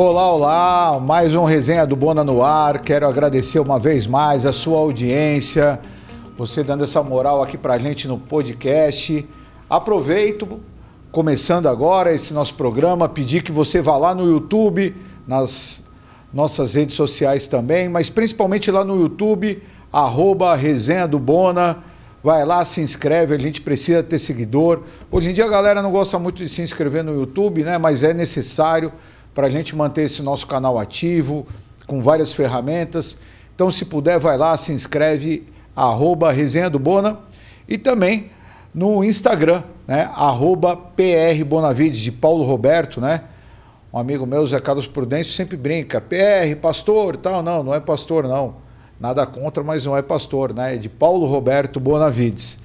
Olá, olá, mais um Resenha do Bona no ar. Quero agradecer uma vez mais a sua audiência, você dando essa moral aqui pra gente no podcast. Aproveito, começando agora esse nosso programa, pedir que você vá lá no YouTube, nas nossas redes sociais também, mas principalmente lá no YouTube, @Resenha do Bona. Vai lá, se inscreve, a gente precisa ter seguidor. Hoje em dia a galera não gosta muito de se inscrever no YouTube, né? Mas é necessário para a gente manter esse nosso canal ativo, com várias ferramentas. Então, se puder, vai lá, se inscreve, @Resenha do Bona. E também no Instagram, né? @PRBonavides, de Paulo Roberto, né? Um amigo meu, Zé Carlos Prudêncio, sempre brinca, PR, pastor, tal. Não, não é pastor, não. Nada contra, mas não é pastor, né? É de Paulo Roberto Bonavides.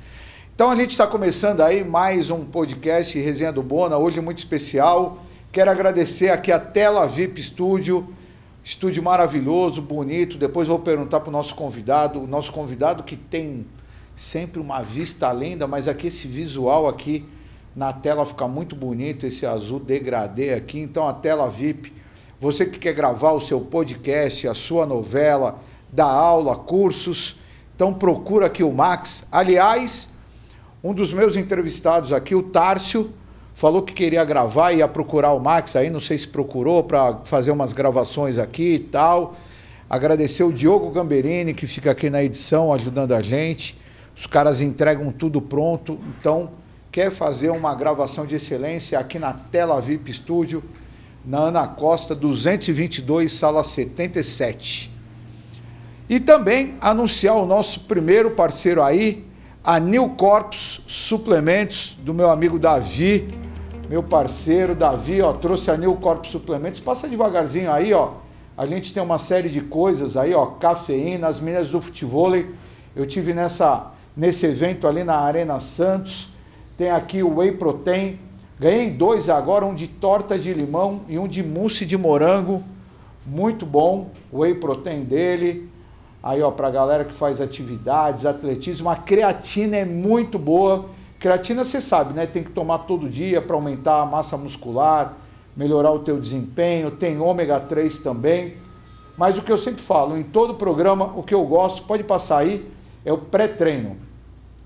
Então, a gente está começando aí mais um podcast Resenha do Bona, hoje muito especial. Quero agradecer aqui a Tela VIP Studio, estúdio maravilhoso, bonito. Depois vou perguntar para o nosso convidado que tem sempre uma vista linda, mas aqui esse visual aqui na tela fica muito bonito, esse azul degradê aqui. Então a Tela VIP, você que quer gravar o seu podcast, a sua novela, dar aula, cursos, então procura aqui o Max. Aliás, um dos meus entrevistados aqui, o Tárcio, falou que queria gravar e ia procurar o Max aí, não sei se procurou para fazer umas gravações aqui e tal. Agradecer o Diogo Gamberini, que fica aqui na edição ajudando a gente. Os caras entregam tudo pronto. Então, quer fazer uma gravação de excelência aqui na Tela VIP Studio, na Ana Costa 222, sala 77. E também anunciar o nosso primeiro parceiro aí, a New Corpus Suplementos, do meu amigo Davi, meu parceiro Davi, ó, trouxe a New Corpus Suplementos. Passa devagarzinho aí, ó. A gente tem uma série de coisas aí, ó, cafeína, as meninas do futevôlei. Eu tive nesse evento ali na Arena Santos. Tem aqui o Whey Protein. Ganhei 2 agora, um de torta de limão e um de mousse de morango. Muito bom, o Whey Protein dele. Aí, ó, pra galera que faz atividades, atletismo, a creatina é muito boa. Creatina, você sabe, né? Tem que tomar todo dia para aumentar a massa muscular, melhorar o teu desempenho. Tem ômega 3 também. Mas o que eu sempre falo, em todo programa, o que eu gosto, pode passar aí, é o pré-treino.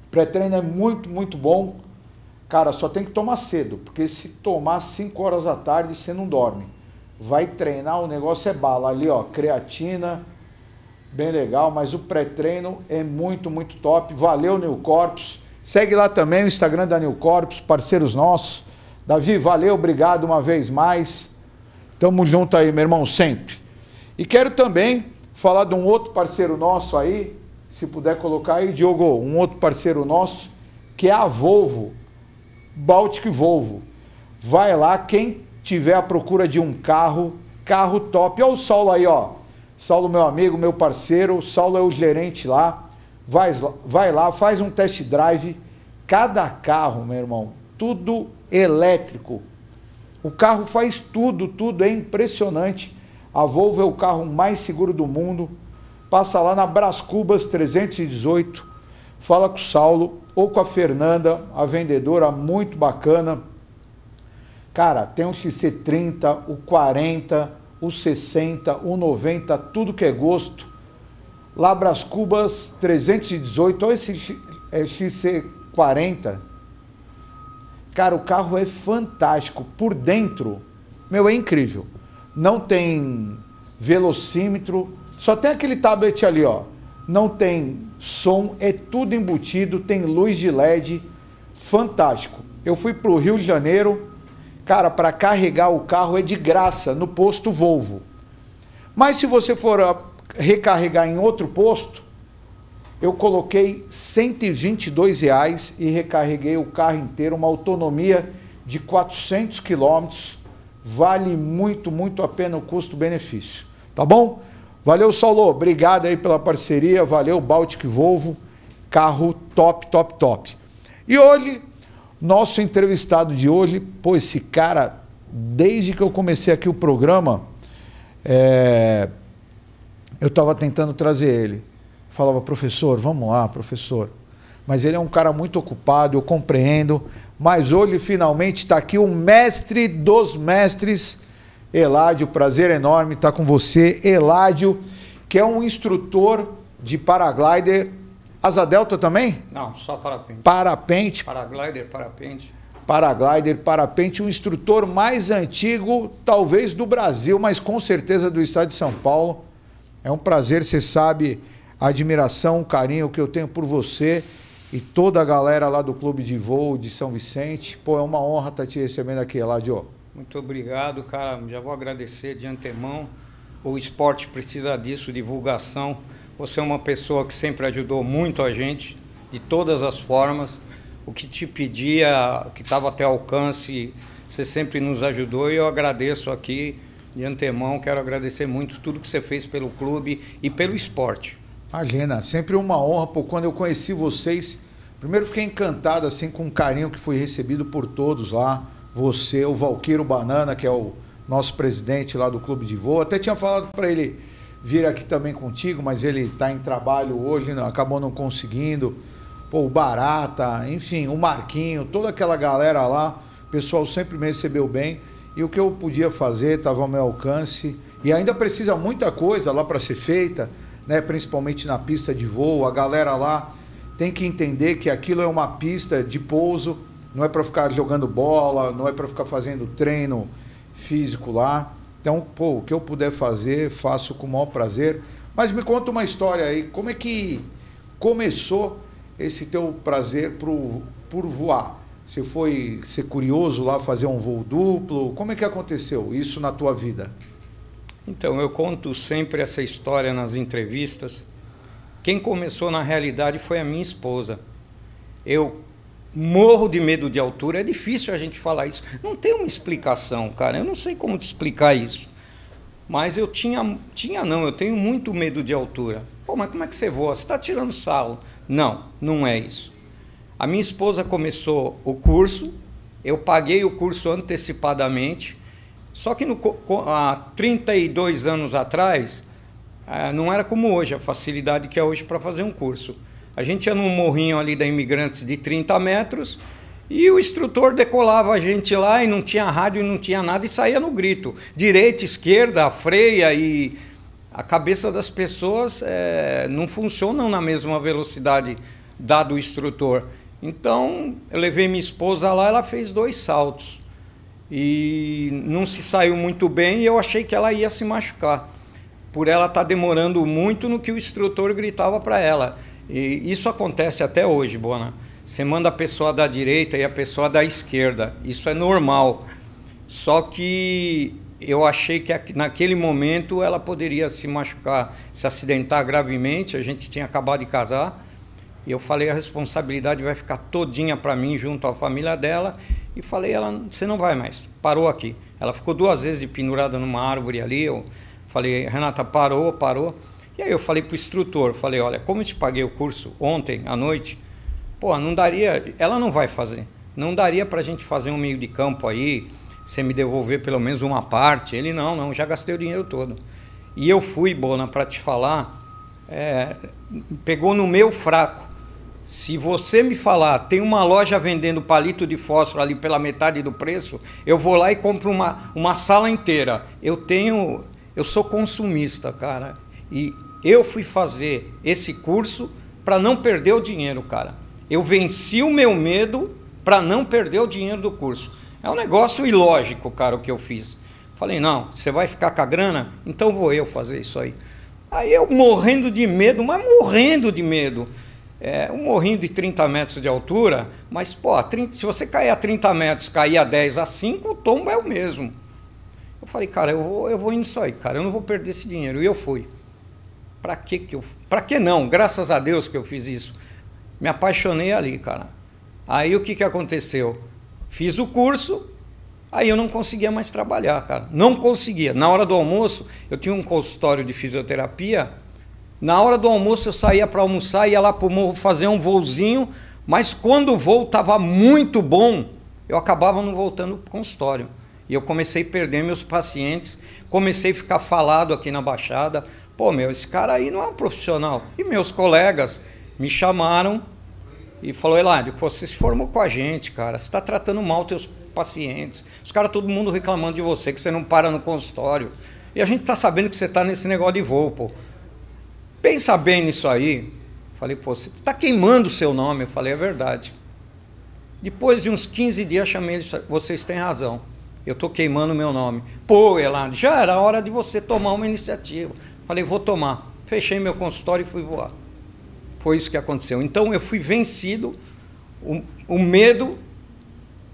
Pré-treino é muito, muito bom. Cara, só tem que tomar cedo, porque se tomar 5 horas da tarde, você não dorme. Vai treinar, o negócio é bala. Ali, ó, creatina, bem legal, mas o pré-treino é muito, muito top. Valeu, New Corpus. Segue lá também o Instagram da New Corpus, parceiros nossos. Davi, valeu, obrigado uma vez mais. Tamo junto aí, meu irmão, sempre. E quero também falar de um outro parceiro nosso aí, se puder colocar aí, Diogo, um outro parceiro nosso, que é a Volvo, Baltic Volvo. Vai lá, quem tiver à procura de um carro top. Olha o Saulo aí, ó. Saulo, meu amigo, meu parceiro, o Saulo é o gerente lá. Vai lá, faz um test drive. Cada carro, meu irmão, tudo elétrico. O carro faz tudo, é impressionante. A Volvo é o carro mais seguro do mundo. Passa lá na Brás Cubas 318, fala com o Saulo ou com a Fernanda, a vendedora, muito bacana. Cara, tem o XC30, o 40, o 60, o 90, tudo que é gosto. Lá Brás Cubas 318, olha esse XC40. Cara, o carro é fantástico. Por dentro, meu, é incrível. Não tem velocímetro, só tem aquele tablet ali, ó. Não tem som, é tudo embutido, tem luz de LED, fantástico. Eu fui para o Rio de Janeiro, cara, para carregar o carro é de graça no posto Volvo. Mas se você for recarregar em outro posto, eu coloquei R$ 122 e recarreguei o carro inteiro, uma autonomia de 400 quilômetros. Vale muito, muito a pena o custo-benefício. Tá bom? Valeu, Saulo. Obrigado aí pela parceria. Valeu, Baltic Volvo. Carro top. E hoje, nosso entrevistado de hoje, pô, esse cara, desde que eu comecei aqui o programa, eu estava tentando trazer ele. Falava, professor, vamos lá, professor. Mas ele é um cara muito ocupado, eu compreendo. Mas hoje, finalmente, está aqui o mestre dos mestres, Eládio, prazer enorme estar com você. Eládio, que é um instrutor de paraglider. Asa delta também? Não, só parapente. Parapente. Paraglider, parapente. Paraglider, parapente, o instrutor mais antigo, talvez do Brasil, mas com certeza do estado de São Paulo. É um prazer, você sabe, a admiração, o carinho que eu tenho por você e toda a galera lá do Clube de Voo de São Vicente. Pô, é uma honra estar te recebendo aqui, Eládio. Muito obrigado, cara. Já vou agradecer de antemão. O esporte precisa disso, divulgação. Você é uma pessoa que sempre ajudou muito a gente, de todas as formas. O que te pedia, que estava até alcance, você sempre nos ajudou e eu agradeço aqui de antemão. Quero agradecer muito tudo que você fez pelo clube e pelo esporte. Imagina, sempre uma honra. Pô, quando eu conheci vocês, primeiro fiquei encantado assim com o carinho que foi recebido por todos lá. Você, o Valqueiro Banana, que é o nosso presidente lá do Clube de Voo. Até tinha falado para ele vir aqui também contigo, mas ele está em trabalho hoje, acabou não conseguindo. Pô, o Barata, enfim, o Marquinho, toda aquela galera lá, o pessoal sempre me recebeu bem. E o que eu podia fazer estava ao meu alcance. E ainda precisa muita coisa lá para ser feita, né? Principalmente na pista de voo. A galera lá tem que entender que aquilo é uma pista de pouso, não é para ficar jogando bola, não é para ficar fazendo treino físico lá. Então, pô, o que eu puder fazer, faço com o maior prazer. Mas me conta uma história aí, como é que começou esse teu prazer por voar? Você foi ser curioso lá, fazer um voo duplo? Como é que aconteceu isso na tua vida? Então, eu conto sempre essa história nas entrevistas. Quem começou na realidade foi a minha esposa. Eu morro de medo de altura, é difícil a gente falar isso. Não tem uma explicação, cara, eu não sei como te explicar isso. Mas eu eu tenho muito medo de altura. Pô, mas como é que você voa? Você está tirando sarro. Não, não é isso. A minha esposa começou o curso, eu paguei o curso antecipadamente, só que há 32 anos atrás, não era como hoje, a facilidade que é hoje para fazer um curso. A gente ia num morrinho ali da Imigrantes de 30 metros e o instrutor decolava a gente lá e não tinha rádio, não tinha nada e saía no grito. Direita, esquerda, freia e a cabeça das pessoas não funcionam na mesma velocidade dado o instrutor. Então, eu levei minha esposa lá, ela fez 2 saltos e não se saiu muito bem e eu achei que ela ia se machucar, por ela estar demorando muito no que o instrutor gritava para ela. E isso acontece até hoje, Bona. Você manda a pessoa da direita e a pessoa da esquerda. Isso é normal. Só que eu achei que naquele momento ela poderia se machucar, se acidentar gravemente. A gente tinha acabado de casar. E eu falei, a responsabilidade vai ficar todinha para mim, junto à família dela. E falei, você não vai mais. Parou aqui. Ela ficou 2 vezes pendurada numa árvore ali. Eu falei, Renata, parou. E aí eu falei para o instrutor, falei, olha, como eu te paguei o curso ontem à noite, pô, não daria, ela não vai fazer, não daria para a gente fazer um meio de campo aí, você me devolver pelo menos uma parte. Ele, não, já gastei o dinheiro todo. E eu fui, Bona, para te falar, pegou no meu fraco. Se você me falar, tem uma loja vendendo palito de fósforo ali pela metade do preço, eu vou lá e compro uma sala inteira. Eu sou consumista, cara, e eu fui fazer esse curso para não perder o dinheiro, cara. Eu venci o meu medo para não perder o dinheiro do curso. É um negócio ilógico, cara, o que eu fiz. Falei, não, você vai ficar com a grana? Então vou eu fazer isso aí. Aí eu morrendo de medo, mas morrendo de medo. Um morrinho de 30 metros de altura, mas, pô, se você cair a 30 metros, cair a 10, a 5, o tombo é o mesmo. Eu falei, cara, eu vou nisso aí, cara, eu não vou perder esse dinheiro. E eu fui. Pra que não? Graças a Deus que eu fiz isso. Me apaixonei ali, cara. Aí o que aconteceu? Fiz o curso, aí eu não conseguia mais trabalhar, cara. Não conseguia. Na hora do almoço, eu tinha um consultório de fisioterapia. Na hora do almoço eu saía para almoçar, ia lá pro morro fazer um voozinho, mas quando o voo estava muito bom, eu acabava não voltando pro consultório. E eu comecei a perder meus pacientes, comecei a ficar falado aqui na Baixada. Pô, esse cara aí não é um profissional. E meus colegas me chamaram e falou, Eládio, você se formou com a gente, cara, você está tratando mal teus pacientes, os caras, todo mundo reclamando de você, que você não para no consultório. E a gente está sabendo que você está nesse negócio de voo, pô. Pensa bem nisso aí. Falei, pô, você está queimando o seu nome. Eu falei, é verdade. Depois de uns 15 dias, chamei ele, vocês têm razão. Eu estou queimando o meu nome. Pô, Elano, já era hora de você tomar uma iniciativa. Falei, vou tomar. Fechei meu consultório e fui voar. Foi isso que aconteceu. Então, eu fui vencido, o medo,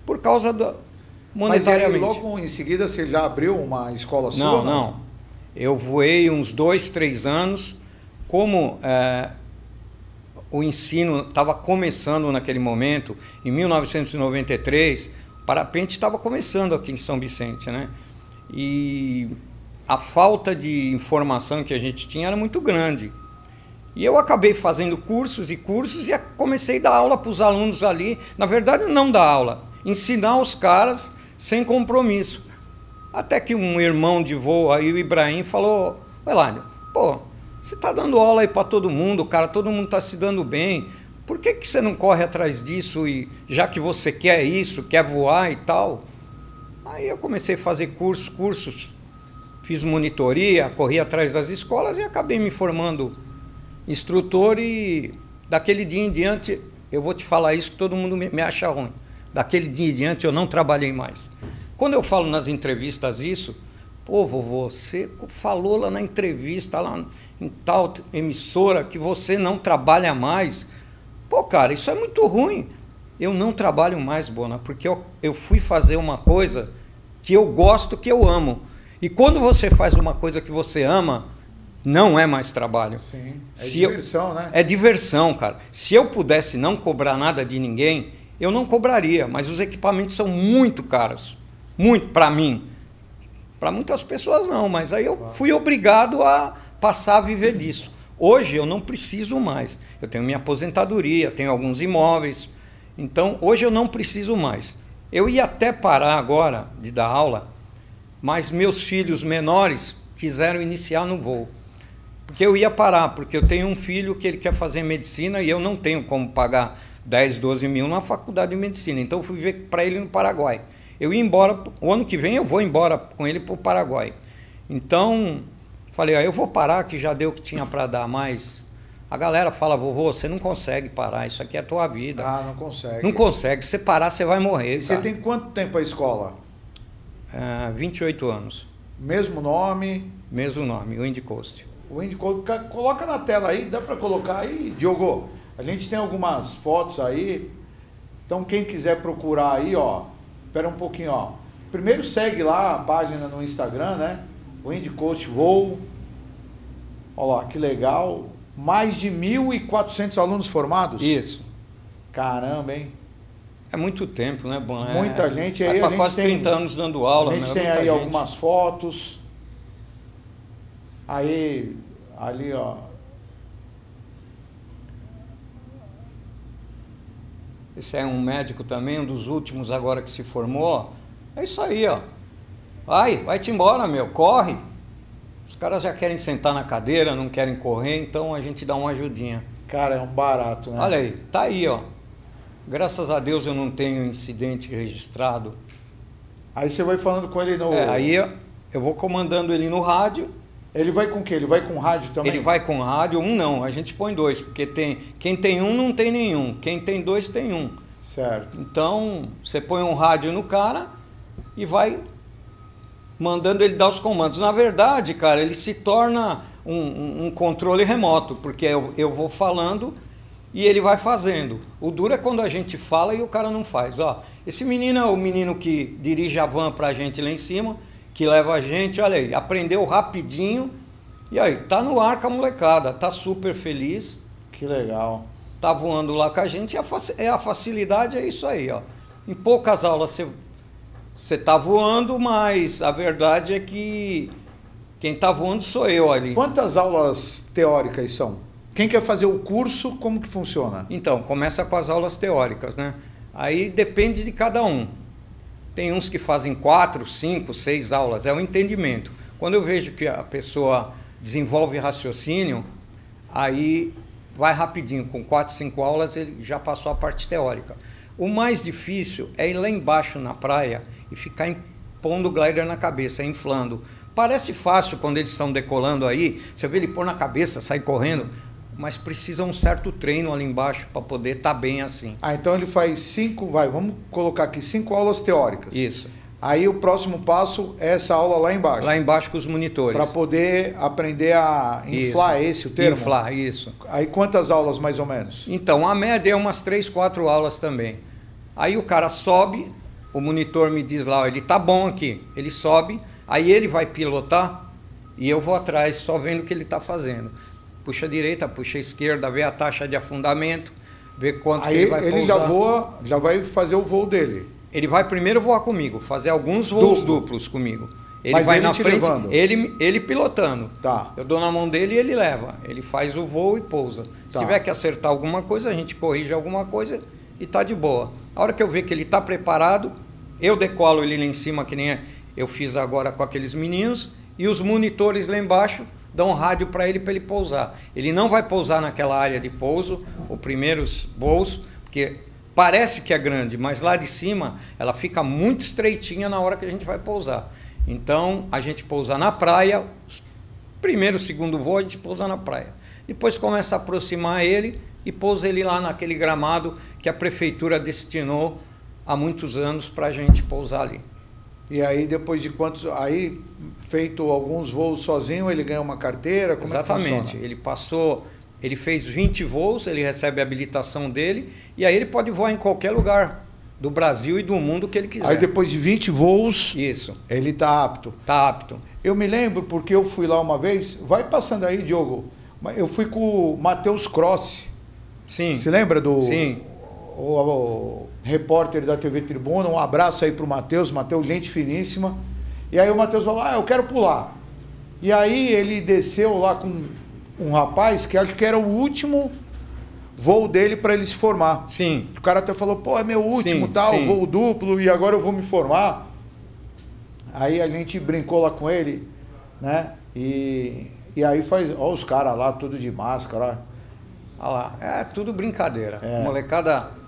por causa do monetariamente. Mas aí, logo em seguida, você já abriu uma escola sua? Não, não. Eu voei uns 2, 3 anos. Como o ensino estava começando naquele momento, em 1993, o parapente estava começando aqui em São Vicente, né? E a falta de informação que a gente tinha era muito grande. E eu acabei fazendo cursos e comecei a dar aula para os alunos ali. Na verdade, não dar aula, ensinar os caras sem compromisso. Até que um irmão de voo aí, o Ibrahim, falou, Elânio, pô, você está dando aula aí para todo mundo, cara, todo mundo está se dando bem. Por que você não corre atrás disso, e já que você quer isso, quer voar e tal? Aí eu comecei a fazer cursos, fiz monitoria, corri atrás das escolas e acabei me formando instrutor, e daquele dia em diante, eu vou te falar isso que todo mundo me acha ruim. Daquele dia em diante eu não trabalhei mais. Quando eu falo nas entrevistas isso, pô, vovô, você falou lá na entrevista, lá em tal emissora, que você não trabalha mais. Pô, cara, isso é muito ruim. Eu não trabalho mais, Bona, porque eu fui fazer uma coisa que eu gosto, que eu amo. E quando você faz uma coisa que você ama, não é mais trabalho. Sim, é diversão, né? É diversão, cara. Se eu pudesse não cobrar nada de ninguém, eu não cobraria, mas os equipamentos são muito caros. Muito, para mim. Para muitas pessoas não, mas aí eu fui obrigado a passar a viver disso. Hoje eu não preciso mais. Eu tenho minha aposentadoria, tenho alguns imóveis. Então, hoje eu não preciso mais. Eu ia até parar agora de dar aula, mas meus filhos menores quiseram iniciar no voo. Porque eu ia parar, porque eu tenho um filho que ele quer fazer medicina e eu não tenho como pagar 10, 12 mil na faculdade de medicina. Então eu fui ver para ele no Paraguai. Eu ia embora, o ano que vem eu vou embora com ele para o Paraguai. Então, falei, eu vou parar, que já deu o que tinha para dar, mas a galera fala, vovô, você não consegue parar, isso aqui é a tua vida. Ah, não consegue. Não consegue, se você parar você vai morrer. E você tem quanto tempo a escola? 28 anos. Mesmo nome? Mesmo nome, Wind Coast. O Wind Coast, coloca na tela aí, dá para colocar aí, Diogo? A gente tem algumas fotos aí, então quem quiser procurar aí, ó, espera um pouquinho, ó. Primeiro segue lá a página no Instagram, né? Wind Coast Voo. Olha lá, que legal. Mais de 1.400 alunos formados? Isso. Caramba, hein? É muito tempo, né, Bona? Muita gente aí. Tá quase 30 anos dando aula. A gente tem aí algumas fotos. Aí, ali, ó. Esse é um médico também, um dos últimos agora que se formou. É isso aí, ó. Vai-te embora, meu, corre. Os caras já querem sentar na cadeira, não querem correr, então a gente dá uma ajudinha. Cara, é um barato, né? Olha aí, tá aí, ó. Graças a Deus eu não tenho incidente registrado. Aí você vai falando com ele no... aí eu vou comandando ele no rádio. Ele vai com o quê? Ele vai com rádio também? Ele vai com rádio, um não, a gente põe dois, porque quem tem um não tem nenhum, quem tem dois tem um. Certo. Então, você põe um rádio no cara e vai mandando ele dar os comandos. Na verdade, cara, ele se torna um controle remoto, porque eu vou falando e ele vai fazendo. O duro é quando a gente fala e o cara não faz. Ó, esse menino é o menino que dirige a van pra gente lá em cima, que leva a gente, olha aí, aprendeu rapidinho, e aí, tá no ar com a molecada, tá super feliz. Que legal. Tá voando lá com a gente, e a facilidade é isso aí, ó. Em poucas aulas você tá voando, mas a verdade é que quem tá voando sou eu ali. Quantas aulas teóricas são? Quem quer fazer o curso, como que funciona? Então, começa com as aulas teóricas, né? Aí depende de cada um. Tem uns que fazem 4, 5, 6 aulas, é o entendimento. Quando eu vejo que a pessoa desenvolve raciocínio, aí vai rapidinho, com 4, 5 aulas ele já passou a parte teórica. O mais difícil é ir lá embaixo na praia e ficar pondo o glider na cabeça, inflando. Parece fácil quando eles estão decolando aí, você vê ele pôr na cabeça, sai correndo, mas precisa um certo treino ali embaixo para poder estar bem assim. Ah, então ele faz 5, vamos colocar aqui 5 aulas teóricas. Isso. Aí o próximo passo é essa aula lá embaixo. Lá embaixo com os monitores. Para poder aprender a inflar, isso. esse o termo? Inflar, isso. Aí quantas aulas mais ou menos? Então, a média é umas 3, 4 aulas também. Aí o cara sobe, o monitor me diz lá, ó, ele tá bom aqui. Ele sobe, aí ele vai pilotar e eu vou atrás só vendo o que ele tá fazendo. Puxa a direita, puxa a esquerda, vê a taxa de afundamento, vê quanto aí que ele vai ele pousar. já vai fazer o voo dele. Ele vai primeiro voar comigo, fazer alguns voos duplos comigo. Ele Mas vai ele na te frente, levando? ele pilotando. Tá. Eu dou na mão dele e ele leva. Ele faz o voo e pousa. Se tiver que acertar alguma coisa, a gente corrige alguma coisa e tá de boa. A hora que eu ver que ele tá preparado, eu decolo ele lá em cima, que nem eu fiz agora com aqueles meninos, e os monitores lá embaixo dão um rádio para ele pousar. Ele não vai pousar naquela área de pouso, os primeiros voos, porque parece que é grande, mas lá de cima ela fica muito estreitinha na hora que a gente vai pousar. Então a gente pousa na praia, primeiro, segundo voo a gente pousa na praia. Depois começa a aproximar ele e pousa ele lá naquele gramado que a prefeitura destinou há muitos anos para a gente pousar ali. E aí depois de quantos... Aí, feito alguns voos sozinho, ele ganha uma carteira? Como Exatamente. É que funciona? Ele passou... Ele fez 20 voos, ele recebe a habilitação dele e aí ele pode voar em qualquer lugar do Brasil e do mundo que ele quiser. Aí depois de 20 voos, isso, ele está apto. Está apto. Eu me lembro porque eu fui lá uma vez, vai passando aí, Diogo, eu fui com o Matheus Cross. Sim. Se lembra do... Sim. O repórter da TV Tribuna, um abraço aí pro Matheus, gente finíssima. E aí o Matheus falou, eu quero pular. E aí ele desceu lá com um rapaz que acho que era o último voo dele para ele se formar. Sim. O cara até falou, é meu último, sim. Voo duplo e agora eu vou me formar. Aí a gente brincou lá com ele, né? E aí ó os caras lá, tudo de máscara. Olha lá, é tudo brincadeira. Molecada...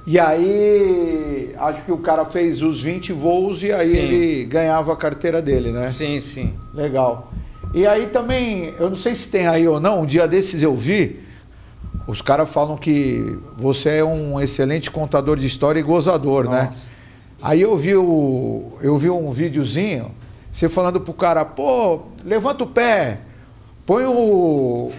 E aí, acho que o cara fez os 20 voos e aí ele ganhava a carteira dele, né? Sim, sim. Legal. E aí também, eu não sei se tem aí ou não, um dia desses eu vi, os caras falam que você é um excelente contador de história e gozador, né? Aí eu vi um videozinho, você falando pro cara, levanta o pé, põe o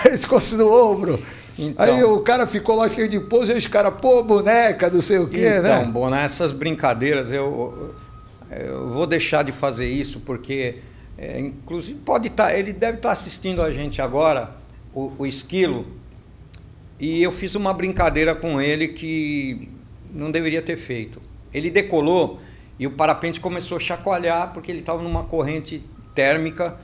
pescoço no ombro. Então, aí o cara ficou lá cheio de pose, e os caras, boneca, não sei o quê, né? Então, bom, nessas brincadeiras eu vou deixar de fazer isso, porque, inclusive, ele deve estar assistindo a gente agora, o Esquilo, e eu fiz uma brincadeira com ele que não deveria ter feito. Ele decolou e o parapente começou a chacoalhar, porque ele estava numa corrente térmica,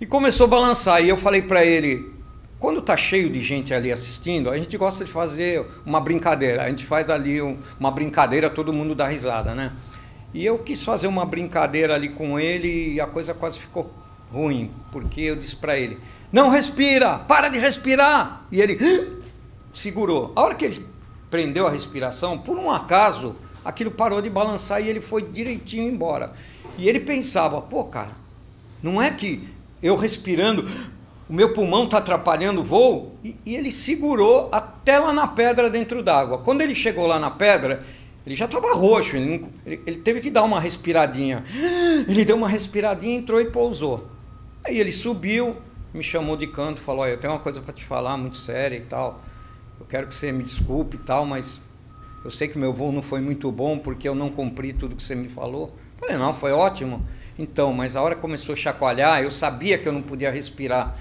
e começou a balançar, e eu falei para ele... Quando está cheio de gente ali assistindo, a gente gosta de fazer uma brincadeira. A gente faz ali uma brincadeira, todo mundo dá risada, né? E eu quis fazer uma brincadeira ali com ele e a coisa quase ficou ruim. Porque eu disse para ele, não respira, para de respirar. E ele segurou. A hora que ele prendeu a respiração, por um acaso, aquilo parou de balançar e ele foi direitinho embora. E ele pensava, cara, não é que eu respirando... O meu pulmão está atrapalhando o voo, e ele segurou até lá na pedra dentro d'água. Quando ele chegou lá na pedra, ele já estava roxo, ele teve que dar uma respiradinha. Ele deu uma respiradinha, entrou e pousou. Aí ele subiu, me chamou de canto, falou, eu tenho uma coisa para te falar muito séria e tal. Eu quero que você me desculpe e tal, mas eu sei que meu voo não foi muito bom porque eu não cumpri tudo que você me falou. Eu falei, não, foi ótimo. Então, mas a hora que começou a chacoalhar, eu sabia que eu não podia respirar.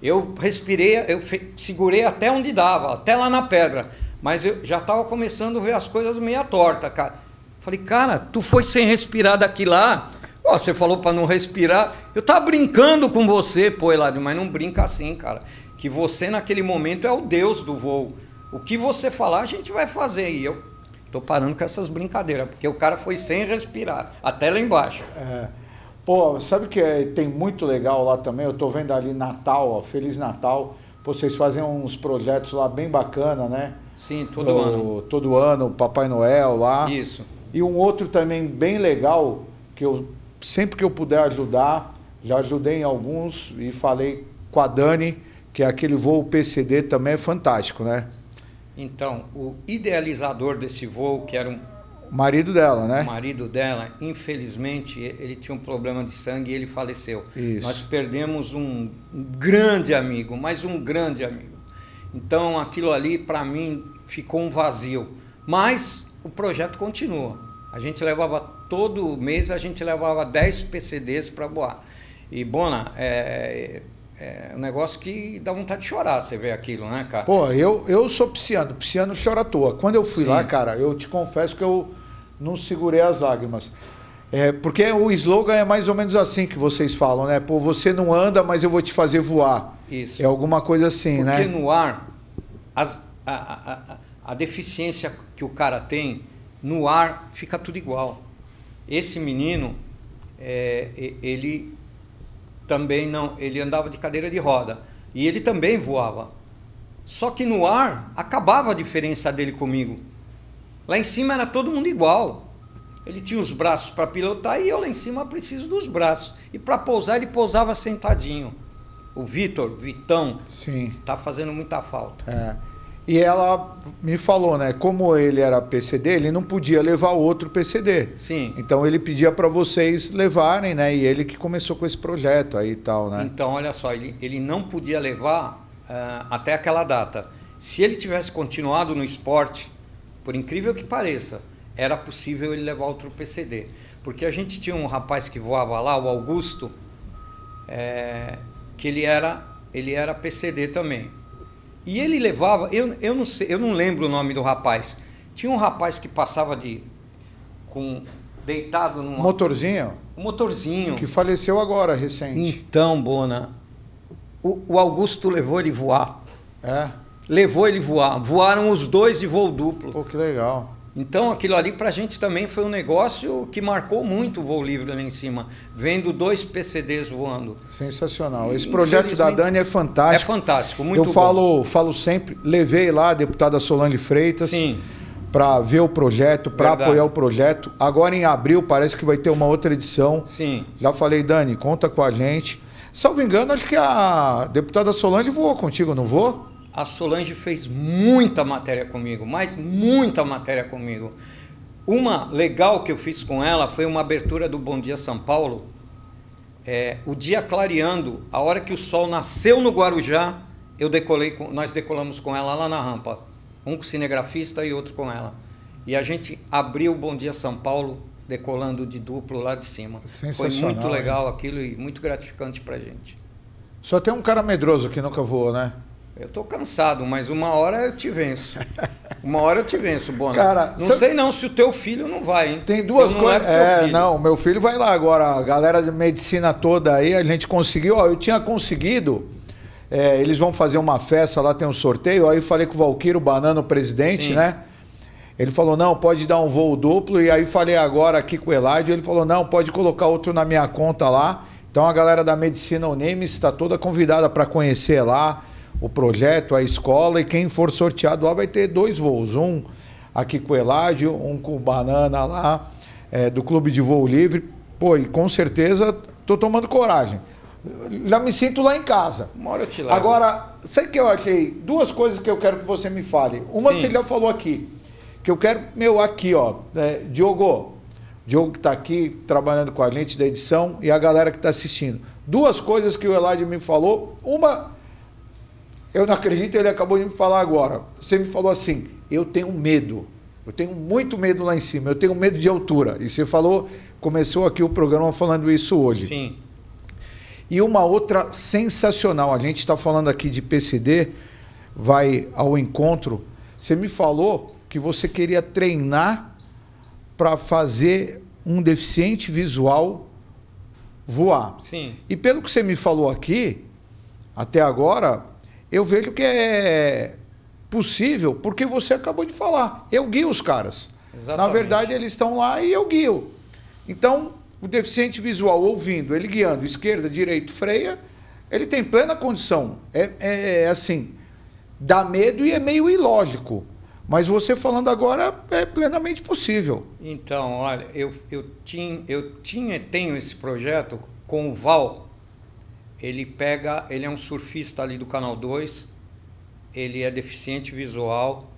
Eu respirei, segurei até onde dava, até lá na pedra. Mas eu já estava começando a ver as coisas meia torta, cara. Falei, cara, tu foi sem respirar daqui lá? Você falou para não respirar. Eu tava brincando com você, Eladio, mas não brinca assim, cara. Que você naquele momento é o Deus do voo. O que você falar, a gente vai fazer. E eu tô parando com essas brincadeiras, porque o cara foi sem respirar, até lá embaixo. Sabe que tem muito legal lá também? Eu tô vendo ali Natal, Feliz Natal. Pô, vocês fazem uns projetos lá bem bacana, né? Sim, todo ano. Todo ano, o Papai Noel lá. Isso. E um outro também bem legal, que eu sempre que eu puder ajudar, já ajudei em alguns e falei com a Dani, que é aquele voo PCD também é fantástico, né? Então, o idealizador desse voo, que era um Marido dela, né? O marido dela, infelizmente, ele tinha um problema de sangue e ele faleceu. Isso. Nós perdemos um grande amigo, mas um grande amigo. Então, aquilo ali, para mim, ficou um vazio. Mas o projeto continua. A gente levava, todo mês, a gente levava 10 PCDs para voar. E, Bona, é um negócio que dá vontade de chorar, você vê aquilo, né, cara? Pô, eu sou pisciano chora à toa. Quando eu fui lá, cara, eu te confesso que eu não segurei as lágrimas. Porque o slogan é mais ou menos assim que vocês falam, né? Pô, você não anda, mas eu vou te fazer voar. Isso. É alguma coisa assim, porque, né? Porque no ar, a deficiência que o cara tem, no ar fica tudo igual. Esse menino, ele também não, ele andava de cadeira de roda e ele também voava. Só que no ar acabava a diferença dele comigo. Lá em cima era todo mundo igual. Ele tinha os braços para pilotar e eu lá em cima preciso dos braços. E para pousar ele pousava sentadinho. O Vitão, sim, tá fazendo muita falta. E ela me falou, né? Como ele era PCD, ele não podia levar outro PCD. Sim. Então ele pedia para vocês levarem, né? E ele que começou com esse projeto aí e tal, né? Então, olha só, ele não podia levar até aquela data. Se ele tivesse continuado no esporte, por incrível que pareça, era possível ele levar outro PCD. Porque a gente tinha um rapaz que voava lá, o Augusto, que ele era PCD também. E ele levava, eu não sei, eu não lembro o nome do rapaz. Tinha um rapaz que passava deitado num motorzinho? Um motorzinho. Que faleceu agora, recente. Então, Bona, o Augusto levou ele voar. Levou ele voar. Voaram os dois de voo duplo. Pô, que legal. Então, aquilo ali pra gente também foi um negócio que marcou muito o voo livre lá em cima, vendo 2 PCDs voando. Sensacional. Esse projeto da Dani é fantástico. É fantástico, muito bom. Eu falo sempre, levei lá a deputada Solange Freitas para ver o projeto, para apoiar o projeto. Agora em abril parece que vai ter uma outra edição. Sim. Já falei, Dani, conta com a gente. Salvo engano, acho que a deputada Solange voou contigo, não voou? A Solange fez muita matéria comigo, mas muita matéria comigo. Uma legal que eu fiz com ela foi uma abertura do Bom Dia São Paulo. O dia clareando, a hora que o sol nasceu no Guarujá, nós decolamos com ela lá na rampa. Um com o cinegrafista e outro com ela. E a gente abriu o Bom Dia São Paulo decolando de duplo lá de cima. Foi muito legal aquilo e muito gratificante pra gente. Só tem um cara medroso que nunca voou, né? Eu tô cansado, mas uma hora eu te venço. Uma hora eu te venço, Bona. Cara, não sei não se o teu filho não vai, hein? Tem duas coisas. Não, meu filho vai lá agora. A galera de medicina toda aí, a gente conseguiu. Eu tinha conseguido. Eles vão fazer uma festa lá, tem um sorteio. Aí eu falei com o Valquírio Banana, o presidente, Sim. né? Ele falou, não, pode dar um voo duplo. E aí falei agora aqui com o Eladio. Ele falou, não, pode colocar outro na minha conta lá. Então a galera da Medicina Unimes está toda convidada para conhecer lá o projeto, a escola, e quem for sorteado lá vai ter 2 voos, um aqui com o Eladio, um com o Banana lá, do Clube de Voo Livre. Pô, e com certeza tô tomando coragem. Já me sinto lá em casa. Uma hora eu te levo. Agora, sabe o que eu achei? 2 coisas que eu quero que você me fale. Uma você já falou aqui, que eu quero, aqui, ó, Diogo que tá aqui trabalhando com a gente da edição e a galera que tá assistindo. 2 coisas que o Eladio me falou. Uma, eu não acredito, ele acabou de me falar agora. Você me falou assim, eu tenho medo. Eu tenho muito medo lá em cima, eu tenho medo de altura. E você falou, começou aqui o programa falando isso hoje. Sim. E uma outra sensacional, a gente está falando aqui de PCD, vai ao encontro. Você me falou que você queria treinar para fazer um deficiente visual voar. Sim. E pelo que você me falou aqui, até agora, eu vejo que é possível, porque você acabou de falar. Eu guio os caras. Exatamente. Na verdade, eles estão lá e eu guio. Então, o deficiente visual ouvindo, ele guiando esquerda, direita, freia, ele tem plena condição. Assim, dá medo e é meio ilógico. Mas você falando agora é plenamente possível. Então, olha, tenho esse projeto com o Val. Ele é um surfista ali do Canal 2, ele é deficiente visual,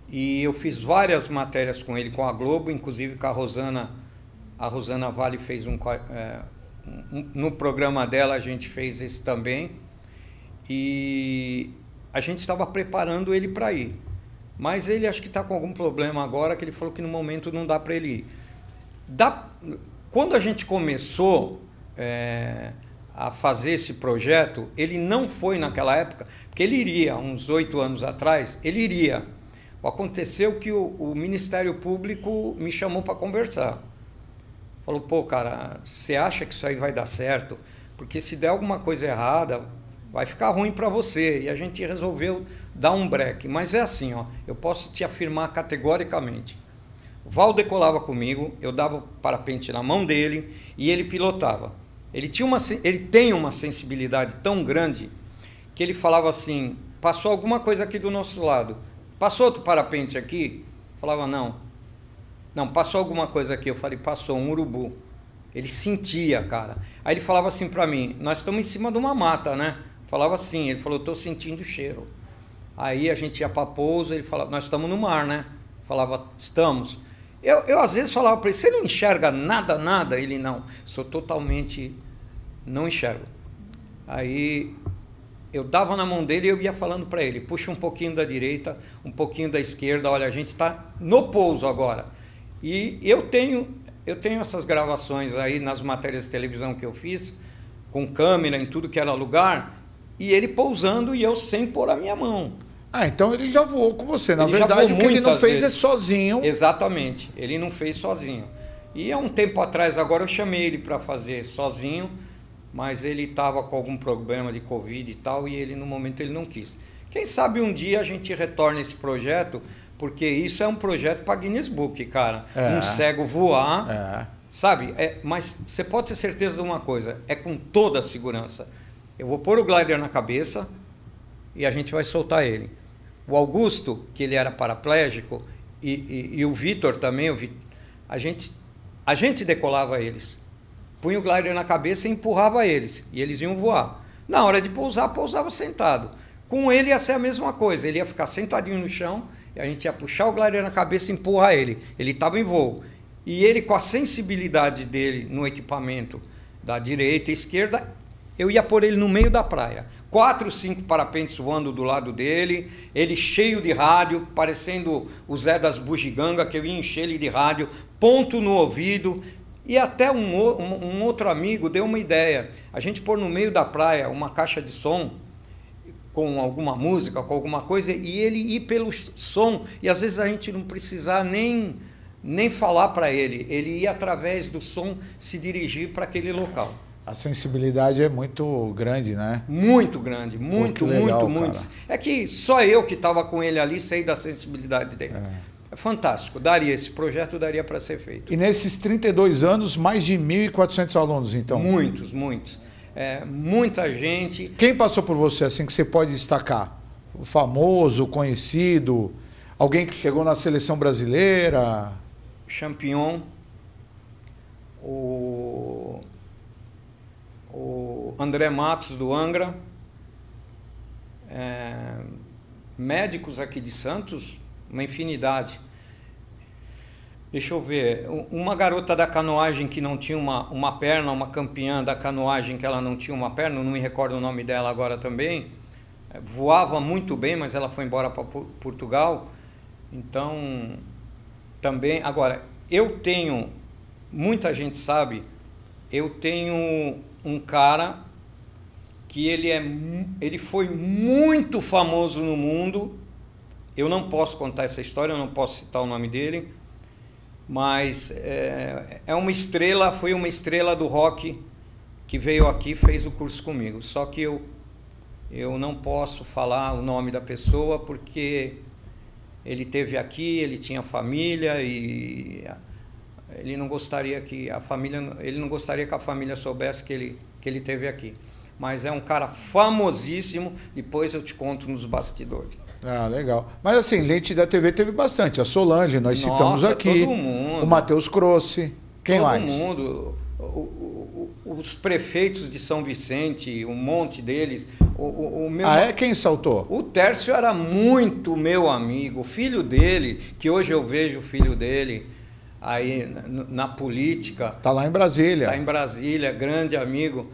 e eu fiz várias matérias com ele, com a Globo, inclusive com a Rosana Vale fez no programa dela a gente fez esse também, e a gente estava preparando ele para ir. Mas ele acho que está com algum problema agora, que ele falou que no momento não dá para ele ir. Quando a gente começou a fazer esse projeto, ele não foi naquela época, porque ele iria, uns 8 anos atrás, ele iria. Aconteceu que o Ministério Público me chamou para conversar. Falou, pô, cara, você acha que isso aí vai dar certo? Porque se der alguma coisa errada, vai ficar ruim para você. E a gente resolveu dar um break. Mas é assim, ó, eu posso te afirmar categoricamente. O Val decolava comigo, eu dava o parapente na mão dele e ele pilotava. Ele tem uma sensibilidade tão grande que ele falava assim, passou alguma coisa aqui do nosso lado. Passou outro parapente aqui? Eu falava, não. Não, passou alguma coisa aqui. Eu falei, passou um urubu. Ele sentia, cara. Aí ele falava assim para mim, nós estamos em cima de uma mata, né? Falava assim, ele falou, estou sentindo o cheiro. Aí a gente ia para pouso, ele falava, nós estamos no mar, né? Falava, estamos. Eu às vezes falava para ele, você não enxerga nada? Ele, não, sou totalmente, não enxergo. Aí eu dava na mão dele e eu ia falando para ele, puxa um pouquinho da direita, um pouquinho da esquerda, olha, a gente está no pouso agora. E eu tenho essas gravações aí nas matérias de televisão que eu fiz, com câmera em tudo que era lugar, e ele pousando e eu sem pôr a minha mão. Ah, então ele já voou com você. Na verdade, o que ele não fez é sozinho. Exatamente, ele não fez sozinho. E há um tempo atrás, agora eu chamei ele para fazer sozinho, mas ele estava com algum problema de Covid e tal, e ele no momento ele não quis. Quem sabe um dia a gente retorna esse projeto, porque isso é um projeto para Guinness Book, cara. Um cego voar, sabe? Mas você pode ter certeza de uma coisa, é com toda a segurança. Eu vou pôr o glider na cabeça e a gente vai soltar ele. O Augusto, que ele era paraplégico, e o Vitor também, a gente decolava eles. Punha o glider na cabeça e empurrava eles, e eles iam voar. Na hora de pousar, pousava sentado. Com ele ia ser a mesma coisa, ele ia ficar sentadinho no chão, e a gente ia puxar o glider na cabeça e empurrar ele. Ele estava em voo. E ele, com a sensibilidade dele no equipamento da direita e esquerda, eu ia pôr ele no meio da praia. 4, 5 parapentes voando do lado dele, ele cheio de rádio, parecendo o Zé das Bugigangas, que eu ia encher ele de rádio, ponto no ouvido. E até um outro amigo deu uma ideia. A gente pôr no meio da praia uma caixa de som, com alguma música, com alguma coisa, e ele ir pelo som, e às vezes a gente não precisar nem falar para ele ia através do som se dirigir para aquele local. A sensibilidade é muito grande, né? Muito grande, muito. É que só eu que estava com ele ali sei da sensibilidade dele. É fantástico, esse projeto daria para ser feito. E nesses 32 anos, mais de 1.400 alunos, então? Muitos. Muita gente. Quem passou por você, assim, que você pode destacar? O famoso, conhecido, alguém que chegou na seleção brasileira? Champignon, o André Matos, do Angra, médicos aqui de Santos, uma infinidade. Deixa eu ver, uma garota da canoagem que não tinha uma perna, uma campeã da canoagem que ela não tinha uma perna, não me recordo o nome dela agora também, voava muito bem, mas ela foi embora para Portugal. Então, também, agora, eu tenho, muita gente sabe, eu tenho um cara que ele foi muito famoso no mundo. Eu não posso contar essa história, eu não posso citar o nome dele, mas foi uma estrela do rock que veio aqui e fez o curso comigo. Só que eu não posso falar o nome da pessoa porque ele esteve aqui, ele tinha família e ele não gostaria que a família soubesse que ele esteve aqui. mas é um cara famosíssimo. Depois eu te conto nos bastidores. Ah, legal. Mas assim, gente da TV teve bastante. A Solange, nós citamos Nossa, aqui. todo mundo. O Matheus Crossi. Quem mais? Todo mundo. Os prefeitos de São Vicente, um monte deles. Quem saltou? O Tércio era muito meu amigo. O filho dele, que hoje eu vejo o filho dele aí na política. Tá lá em Brasília. Tá em Brasília, grande amigo.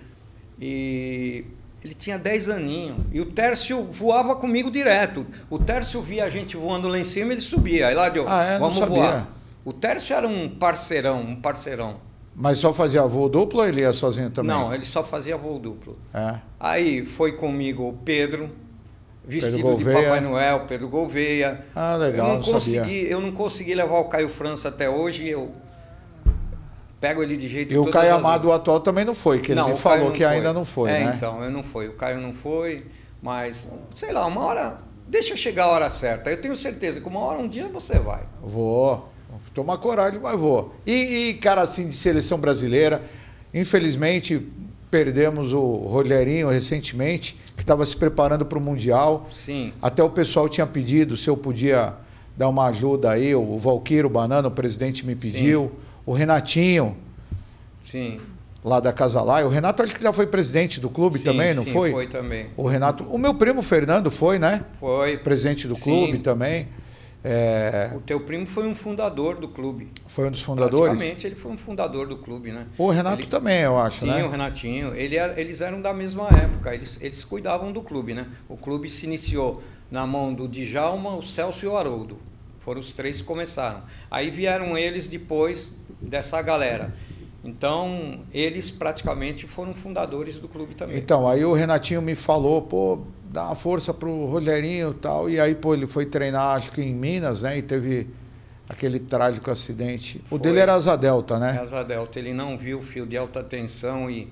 E ele tinha 10 aninhos. E o Tércio voava comigo direto. O Tércio via a gente voando lá em cima, ele subia. Aí lá, vamos voar. O Tércio era um parceirão, um parceirão. Mas só fazia voo duplo ou ele ia sozinho também? Não, ele só fazia voo duplo. É. Aí foi comigo o Pedro, vestido de Papai Noel, Pedro Gouveia. Ah, legal, eu não consegui levar o Caio França até hoje, eu pego ele de jeito. E o Caio Amado, o atual, também não foi, que ele me falou que ainda não foi, né? Então, eu não fui. O Caio não foi, mas, sei lá, uma hora, deixa chegar a hora certa. Eu tenho certeza que uma hora, um dia você vai. Vou tomar coragem, mas vou. E cara, assim, de seleção brasileira, infelizmente perdemos o Rogerinho recentemente, que estava se preparando para o Mundial. Sim. Até o pessoal tinha pedido se eu podia dar uma ajuda aí, o Valquírio Banana, o presidente, me pediu. Sim. O Renatinho. Sim. Lá da Casalai. O Renato acho que já foi presidente do clube também, não foi? Foi também. O Renato, o meu primo Fernando foi, né? Foi. Presidente do clube também. O teu primo foi um fundador do clube. Foi um dos fundadores? Praticamente ele foi um fundador do clube, né? O Renato também, eu acho, né? Sim, o Renatinho. Eles eram da mesma época, eles cuidavam do clube, né? O clube se iniciou na mão do Djalma, o Celso e o Haroldo. Foram os três que começaram. Aí vieram eles depois dessa galera. Então, eles praticamente foram fundadores do clube também. Então, aí o Renatinho me falou, pô, dá uma força pro Rogerinho e tal. E aí, pô, ele foi treinar, acho que em Minas, né? E teve aquele trágico acidente. O dele era asa delta, né? Asa delta. Ele não viu o fio de alta tensão e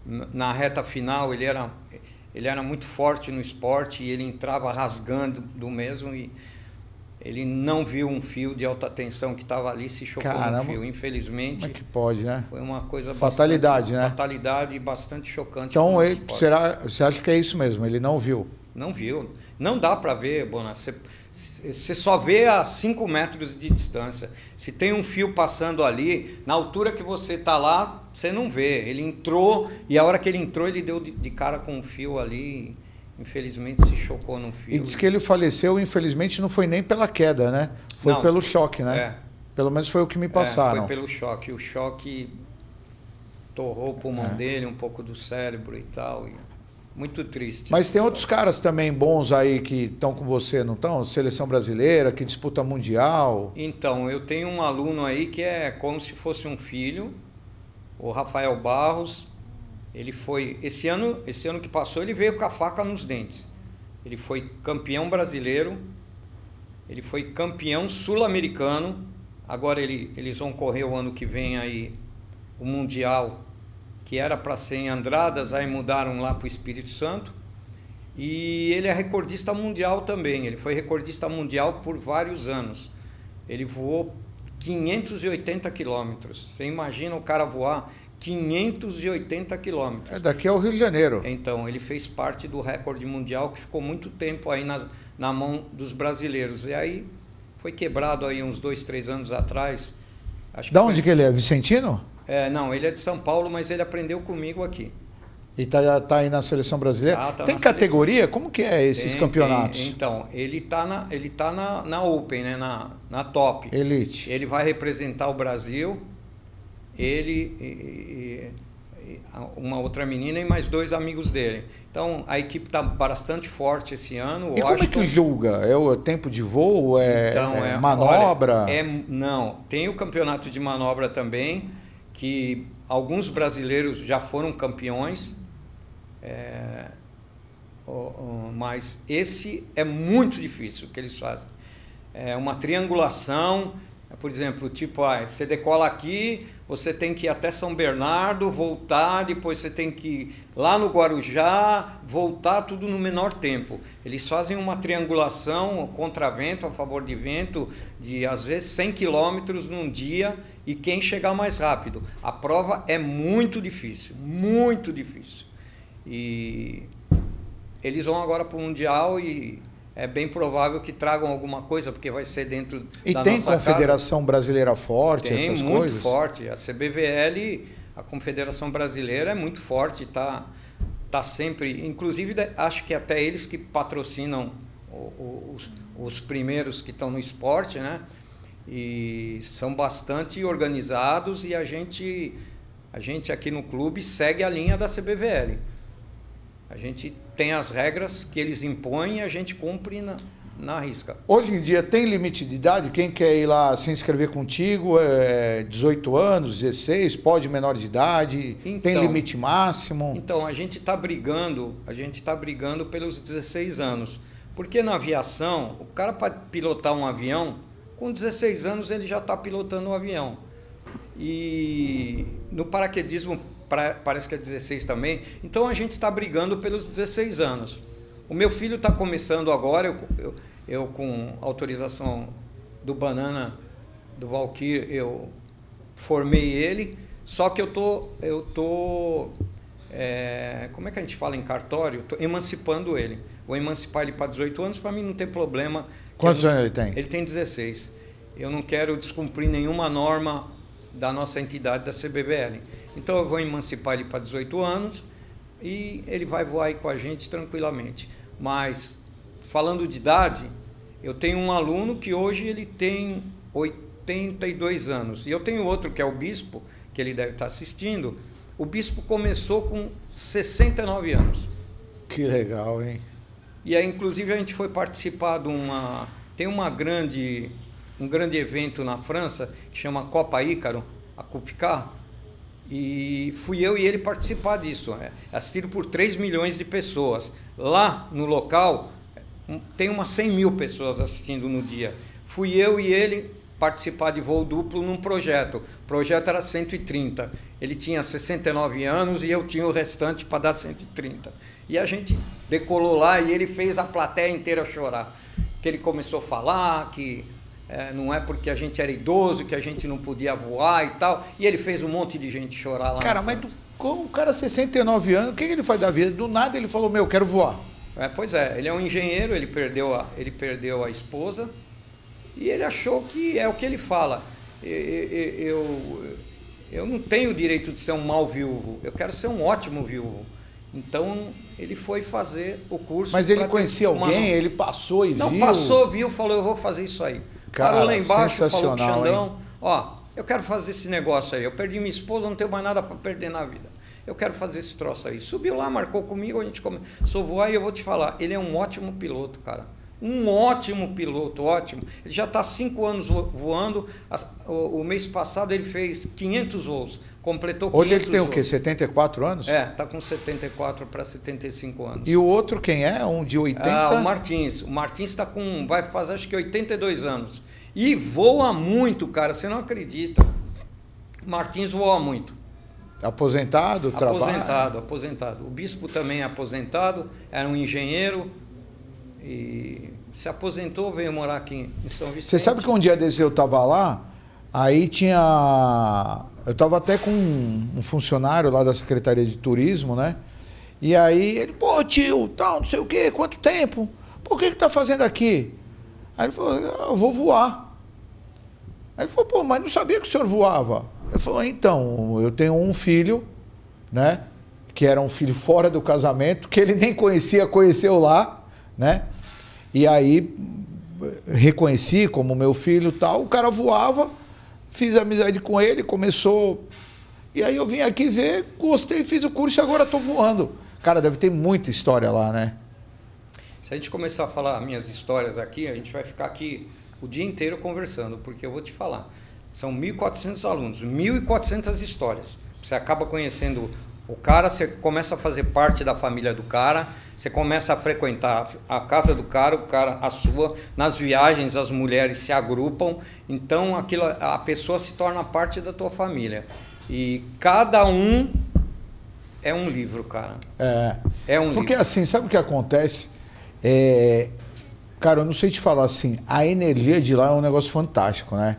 na reta final ele era muito forte no esporte e ele entrava rasgando do mesmo e ele não viu um fio de alta tensão que estava ali, se chocou no fio. Infelizmente. Como é que pode, né? Foi uma coisa fatalidade, né? Fatalidade bastante chocante. Então, você acha que é isso mesmo? Ele não viu? Não viu. Não dá para ver, Bona. Você só vê a 5 metros de distância. Se tem um fio passando ali, na altura que você está lá, você não vê. Ele entrou e a hora que ele entrou, ele deu de cara com um fio ali. Infelizmente se chocou no fio. E diz que ele faleceu, infelizmente, não foi nem pela queda, né? Foi pelo choque, né? É. Pelo menos foi o que me passaram. Foi pelo choque. O choque torrou o pulmão dele, um pouco do cérebro e tal. Muito triste. Mas tem outros caras também bons aí que estão com você, não estão? Seleção brasileira, que disputa mundial. Então, eu tenho um aluno aí que é como se fosse um filho, o Rafael Barros. Ele foi, esse ano que passou, ele veio com a faca nos dentes. Ele foi campeão brasileiro, ele foi campeão sul-americano. Agora eles vão correr o ano que vem aí o Mundial, que era para ser em Andradas, aí mudaram lá para o Espírito Santo. E ele é recordista mundial também, ele foi recordista mundial por vários anos. Ele voou 580 quilômetros. Você imagina o cara voar 580 quilômetros. Daqui ao Rio de Janeiro. Então, ele fez parte do recorde mundial que ficou muito tempo aí na mão dos brasileiros. E aí foi quebrado aí uns 2, 3 anos atrás. Da onde que ele é? Vicentino? Não, ele é de São Paulo, mas ele aprendeu comigo aqui. E tá aí na seleção brasileira? Tem categoria? Como que é esses campeonatos? Então, ele tá na Open, né? na Top. Elite. Ele vai representar o Brasil. Ele e uma outra menina e mais 2 amigos dele. Então, a equipe está bastante forte esse ano. E como é que julga? É o tempo de voo? Manobra? Olha, não, tem o campeonato de manobra também, que alguns brasileiros já foram campeões, mas esse é muito difícil o que eles fazem. É uma triangulação. Por exemplo, tipo, você decola aqui, você tem que ir até São Bernardo, voltar, depois você tem que ir lá no Guarujá, voltar, tudo no menor tempo. Eles fazem uma triangulação contra vento, a favor de vento, de às vezes 100 quilômetros num dia, e quem chegar mais rápido. A prova é muito difícil, muito difícil. E eles vão agora para o Mundial e é bem provável que tragam alguma coisa, porque vai ser dentro e da tem nossa Confederação Brasileira forte, tem essas muito coisas? Forte. A CBVL, a Confederação Brasileira, é muito forte, tá sempre... Inclusive, acho que até eles que patrocinam os primeiros que estão no esporte, né? E são bastante organizados e a gente aqui no clube segue a linha da CBVL. A gente tem as regras que eles impõem e a gente cumpre na risca. Hoje em dia tem limite de idade? Quem quer ir lá se inscrever contigo, 18 anos, 16, pode menor de idade? Então, tem limite máximo? Então, a gente está brigando pelos 16 anos. Porque na aviação, o cara para pilotar um avião, com 16 anos ele já está pilotando um avião. E no paraquedismo parece que é 16 também. Então a gente está brigando pelos 16 anos. O meu filho está começando agora, eu com autorização do Banana, do Valkyr, eu formei ele, só que eu tô como é que a gente fala em cartório? Estou emancipando ele. Vou emancipar ele para 18 anos, para mim não tem problema. Quantos anos ele tem? Ele tem 16. Eu não quero descumprir nenhuma norma da nossa entidade, da CBVL. Então eu vou emancipar ele para 18 anos e ele vai voar aí com a gente tranquilamente. Mas, falando de idade, eu tenho um aluno que hoje ele tem 82 anos. E eu tenho outro que é o Bispo, que ele deve estar assistindo. O Bispo começou com 69 anos. Que legal, hein? E aí, inclusive, a gente foi participar de tem um grande evento na França que chama Copa Ícaro, a Cupcar, e fui eu e ele participar disso. Assistido por 3 milhões de pessoas. Lá no local tem umas 100 mil pessoas assistindo no dia. Fui eu e ele participar de voo duplo num projeto. O projeto era 130. Ele tinha 69 anos e eu tinha o restante para dar 130. E a gente decolou lá e ele fez a plateia inteira chorar. Que ele começou a falar que não é porque a gente era idoso que a gente não podia voar e tal. E ele fez um monte de gente chorar lá. Cara, mas o cara 69 anos, o que ele faz da vida? Do nada ele falou, eu quero voar. Pois é, ele é um engenheiro, ele perdeu a esposa e ele achou que é o que ele fala. Eu não tenho o direito de ser um mau viúvo, eu quero ser um ótimo viúvo. Então ele foi fazer o curso. Mas ele conhecia alguém, ele passou e viu? Não, passou, viu, falou, eu vou fazer isso aí. Cara, parou lá embaixo, falou com o Xandão, hein? ó, eu quero fazer esse negócio aí, eu perdi minha esposa, não tenho mais nada para perder na vida. Eu quero fazer esse troço aí. Subiu lá, marcou comigo, a gente começou a voar e eu vou te falar, ele é um ótimo piloto, cara. Um ótimo piloto, ótimo. Ele já está há 5 anos voando. O mês passado ele fez 500 voos. Completou 500 Hoje ele tem voos. O quê? 74 anos? Está com 74 para 75 anos. E o outro quem é? Um de 80? O Martins. O Martins vai fazer acho que 82 anos. E voa muito, cara. Você não acredita. Martins voa muito. Aposentado? Aposentado. O Bispo também é aposentado. Era um engenheiro. E se aposentou, veio morar aqui em São Vicente. Você sabe que um dia desse eu estava lá, aí tinha... Eu estava até com um funcionário lá da Secretaria de Turismo, né? E aí ele, pô, tio, tal, não sei o quê, quanto tempo? Pô, o que tá fazendo aqui? Aí ele falou, eu vou voar. Aí ele falou, pô, mas não sabia que o senhor voava. Eu falei, então, eu tenho um filho, né? Que era um filho fora do casamento, que ele nem conheceu lá, né? E aí reconheci como meu filho e tal, o cara voava, fiz amizade com ele, começou, e aí eu vim aqui ver, gostei, fiz o curso e agora estou voando. Cara, deve ter muita história lá, né? Se a gente começar a falar minhas histórias aqui, a gente vai ficar aqui o dia inteiro conversando, porque eu vou te falar, são 1.400 alunos, 1.400 histórias. Você acaba conhecendo o cara, você começa a fazer parte da família do cara, você começa a frequentar a casa do cara, o cara a sua. Nas viagens as mulheres se agrupam, então a pessoa se torna parte da tua família. E cada um é um livro, cara. É um livro. Porque assim, sabe o que acontece? Cara, eu não sei te falar assim, a energia de lá é um negócio fantástico, né?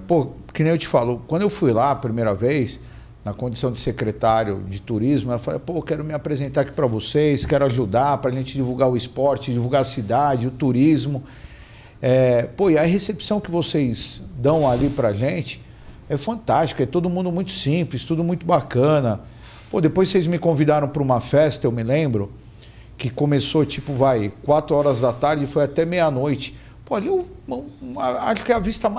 Pô, que nem eu te falo, quando eu fui lá a primeira vez, na condição de secretário de turismo, eu falei, pô, quero me apresentar aqui para vocês, quero ajudar para a gente divulgar o esporte, divulgar a cidade, o turismo. Pô, e a recepção que vocês dão ali para a gente é fantástica, é todo mundo muito simples, tudo muito bacana. Pô, depois vocês me convidaram para uma festa, eu me lembro, que começou, 4 horas da tarde e foi até meia-noite. Pô, ali acho que é a vista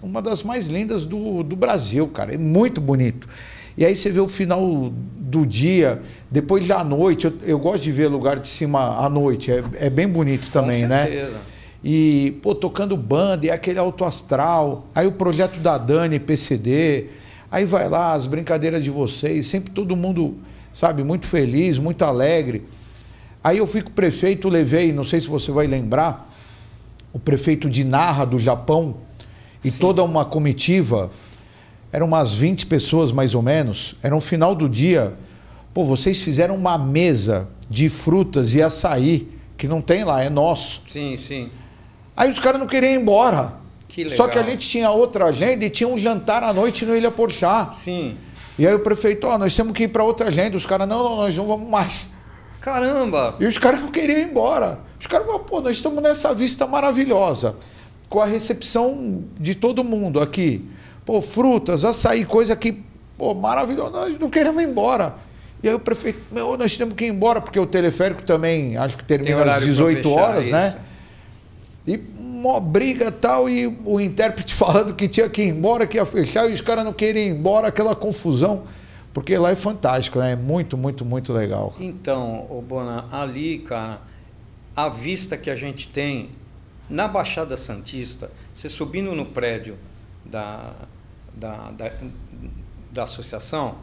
uma das mais lindas do Brasil, cara. É muito bonito. E aí você vê o final do dia, depois da noite. Eu gosto de ver lugar de cima à noite. É bem bonito também, né? Com certeza. E, pô, tocando banda, e aquele alto astral. Aí o projeto da Dani, PCD. Aí vai lá, as brincadeiras de vocês. Sempre todo mundo, sabe, muito feliz, muito alegre. Aí eu fui com o prefeito, levei, não sei se você vai lembrar, o prefeito de Nara, do Japão, e Sim. toda uma comitiva, eram umas 20 pessoas mais ou menos, era no final do dia. Pô, vocês fizeram uma mesa de frutas e açaí, que não tem lá, é nosso. Sim, sim. Aí os caras não queriam ir embora. Que legal. Só que a gente tinha outra agenda e tinha um jantar à noite no Ilha Porchá. Sim. E aí o prefeito, nós temos que ir para outra agenda. Os caras, não, nós não vamos mais. Caramba! E os caras não queriam ir embora. Os caras falaram, pô, nós estamos nessa vista maravilhosa, com a recepção de todo mundo aqui. Pô, frutas, açaí, coisa que, pô, maravilhosa, nós não queremos ir embora. E aí o prefeito, nós temos que ir embora, porque o teleférico também, acho que termina às 18 horas, né? E uma briga e tal, e o intérprete falando que tinha que ir embora, que ia fechar, e os caras não queriam ir embora, aquela confusão. Porque lá é fantástico, né? É muito, muito, muito legal. Então, Bona, ali, cara, a vista que a gente tem na Baixada Santista, você subindo no prédio da associação,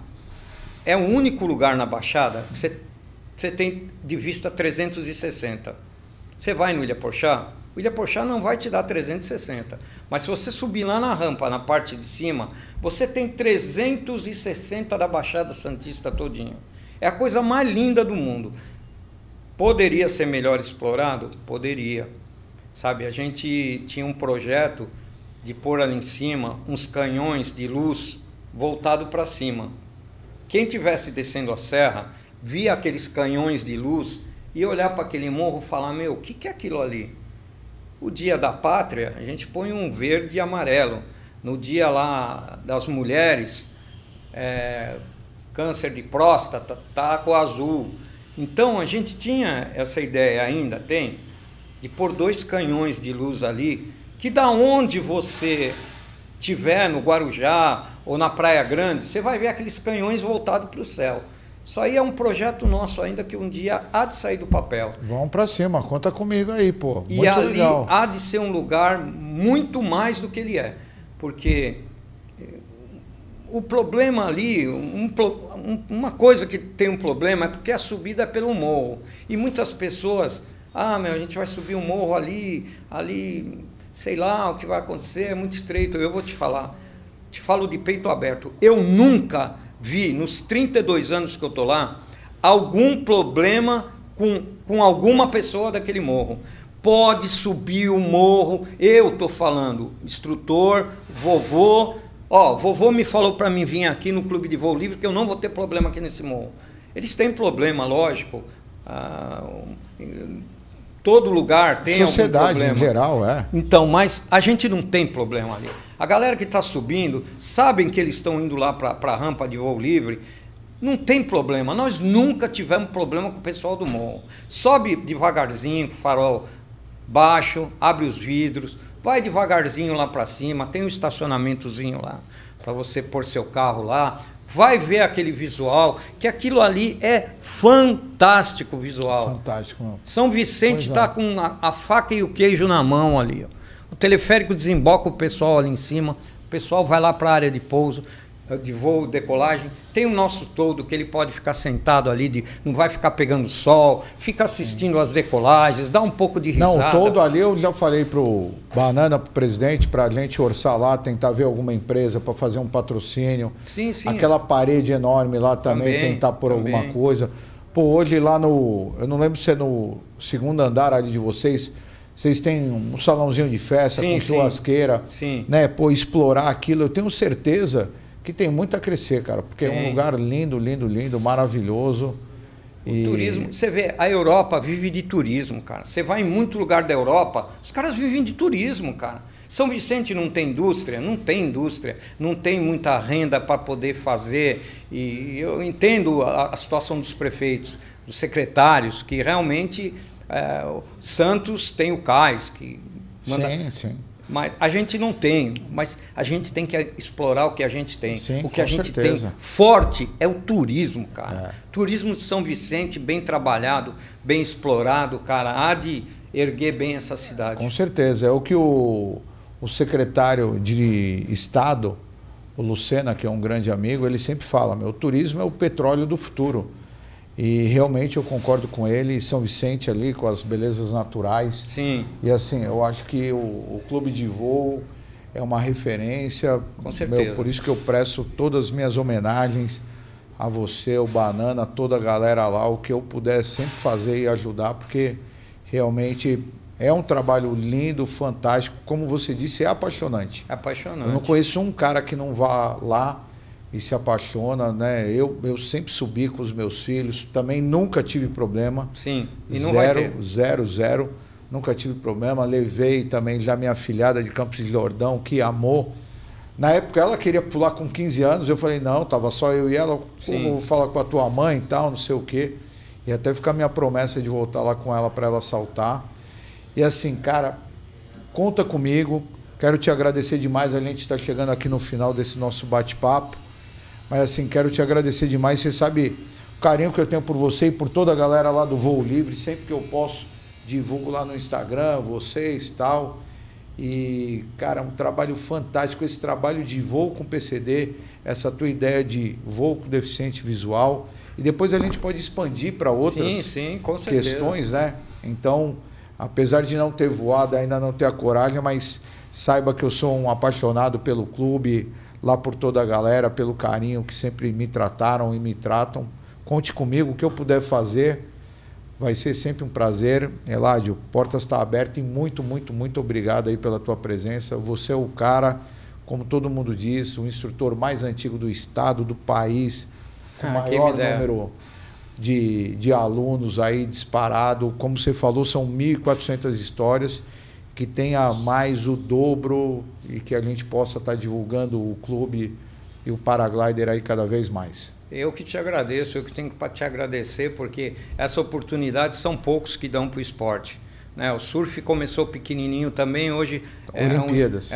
é o único lugar na Baixada que você tem de vista 360. Você vai no Ilha Porchá, o Ilha Porchá não vai te dar 360, mas se você subir lá na rampa, na parte de cima, você tem 360 da Baixada Santista todinho. É a coisa mais linda do mundo. Poderia ser melhor explorado? Poderia. Sabe, a gente tinha um projeto de pôr ali em cima uns canhões de luz voltado para cima. Quem estivesse descendo a serra, via aqueles canhões de luz e olhar para aquele morro e falar, o que é aquilo ali? O dia da pátria, a gente põe um verde e amarelo. No dia lá das mulheres, câncer de próstata, tá com azul. Então, a gente tinha essa ideia, ainda tem, de pôr 2 canhões de luz ali, que da onde você estiver, no Guarujá ou na Praia Grande, você vai ver aqueles canhões voltados para o céu. Isso aí é um projeto nosso ainda que um dia há de sair do papel. Vamos para cima, conta comigo aí, pô. Muito e ali legal. Há de ser um lugar muito mais do que ele é. Porque o problema ali, uma coisa que tem um problema é porque a subida é pelo morro. E muitas pessoas, a gente vai subir um morro ali, sei lá o que vai acontecer, é muito estreito. Eu vou te falar, te falo de peito aberto. Eu nunca vi, nos 32 anos que eu estou lá, algum problema com alguma pessoa daquele morro. Pode subir o morro, eu estou falando, instrutor, vovô. Vovô me falou para mim vir aqui no Clube de Voo Livre que eu não vou ter problema aqui nesse morro. Eles têm problema, lógico. Todo lugar tem algum problema. Sociedade em geral, Então, mas a gente não tem problema ali. A galera que está subindo, sabem que eles estão indo lá para a rampa de voo livre, não tem problema. Nós nunca tivemos problema com o pessoal do morro. Sobe devagarzinho, farol baixo, abre os vidros, vai devagarzinho lá para cima, tem um estacionamentozinho lá para você pôr seu carro lá, vai ver aquele visual, que aquilo ali é fantástico visual. Fantástico. Meu. São Vicente está com a faca e o queijo na mão ali, ó. O teleférico desemboca o pessoal ali em cima, o pessoal vai lá para a área de pouso, de voo, decolagem. Tem o nosso toldo que ele pode ficar sentado ali, não vai ficar pegando sol, fica assistindo as decolagens, dá um pouco de risada. Não, o toldo ali eu já falei pro Banana, pro presidente, para a gente orçar lá, tentar ver alguma empresa para fazer um patrocínio. Sim, sim. Aquela parede enorme lá também tentar por alguma coisa. Pô, hoje lá eu não lembro se é no segundo andar ali de vocês têm um salãozinho de festa com churrasqueira, sim. Né? Pô, explorar aquilo, eu tenho certeza que tem muito a crescer, cara, porque é um lugar lindo, lindo, lindo, maravilhoso. O turismo, você vê, a Europa vive de turismo, cara. Você vai em muito lugar da Europa, os caras vivem de turismo, cara. São Vicente não tem indústria? Não tem indústria, não tem muita renda para poder fazer. E eu entendo a situação dos prefeitos, dos secretários, que realmente Santos tem o cais, que manda... Sim, sim. Mas a gente não tem, mas a gente tem que explorar o que a gente tem. Sim, o que a gente certeza. tem forte é o turismo, cara. Turismo de São Vicente, bem trabalhado, bem explorado, cara, há de erguer bem essa cidade. Com certeza. É o que o secretário de Estado, o Lucena, que é um grande amigo, ele sempre fala, o turismo é o petróleo do futuro. E realmente eu concordo com ele, São Vicente ali com as belezas naturais. Sim. E assim, eu acho que o clube de voo é uma referência. Com certeza. Por isso que eu presto todas as minhas homenagens a você, o Banana, a toda a galera lá, o que eu puder sempre fazer e ajudar, porque realmente é um trabalho lindo, fantástico. Como você disse, é apaixonante. É apaixonante. Eu não conheço um cara que não vá lá e se apaixona, né? Eu sempre subi com os meus filhos, também nunca tive problema. Sim, e não vai ter. Zero, nunca tive problema. Levei também já minha filhada de Campos de Jordão, que amou. Na época ela queria pular com 15 anos, eu falei, não, tava só eu e ela, vou falar com a tua mãe e tal, não sei o quê. E até ficar minha promessa de voltar lá com ela para ela saltar. E assim, cara, conta comigo, quero te agradecer demais, a gente está chegando aqui no final desse nosso bate-papo. Mas assim, quero te agradecer demais. Você sabe o carinho que eu tenho por você e por toda a galera lá do Voo Livre. Sempre que eu posso, divulgo lá no Instagram, vocês e tal. E, cara, um trabalho fantástico. Esse trabalho de voo com PCD, essa tua ideia de voo com deficiente visual. E depois a gente pode expandir para outras com certeza. Questões, né? Então, apesar de não ter voado, ainda não ter a coragem, mas saiba que eu sou um apaixonado pelo clube, lá por toda a galera, pelo carinho que sempre me trataram e me tratam. Conte comigo, o que eu puder fazer, vai ser sempre um prazer. Eládio, portas estão abertas e muito, muito, muito obrigado aí pela tua presença. Você é o cara, como todo mundo diz, o instrutor mais antigo do estado, do país, com o maior número de alunos aí disparado. Como você falou, são 1.400 histórias. Que tenha mais o dobro e que a gente possa estar divulgando o clube e o paraglider aí cada vez mais. Eu que te agradeço, eu que tenho que te agradecer, porque essa oportunidade são poucos que dão para o esporte. Né? O surf começou pequenininho também, hoje... Olimpíadas.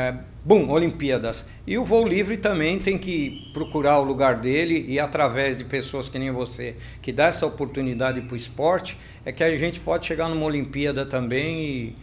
Olimpíadas. E o voo livre também tem que procurar o lugar dele e através de pessoas que nem você, que dá essa oportunidade para o esporte, é que a gente pode chegar numa Olimpíada também e...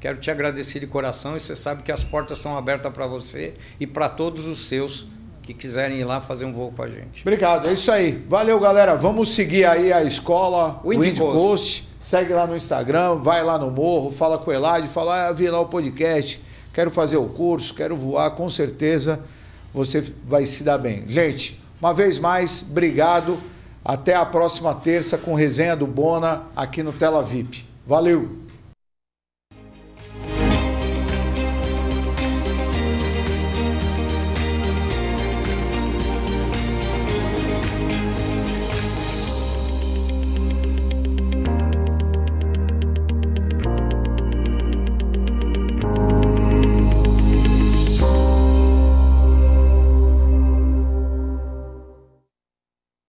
Quero te agradecer de coração e você sabe que as portas estão abertas para você e para todos os seus que quiserem ir lá fazer um voo com a gente. Obrigado, é isso aí. Valeu, galera. Vamos seguir aí a escola Wind Coast. Segue lá no Instagram, vai lá no morro, fala com o Eládio, fala, vi lá o podcast, quero fazer o curso, quero voar, com certeza você vai se dar bem. Gente, uma vez mais, obrigado. Até a próxima terça com resenha do Bona aqui no Tela VIP. Valeu!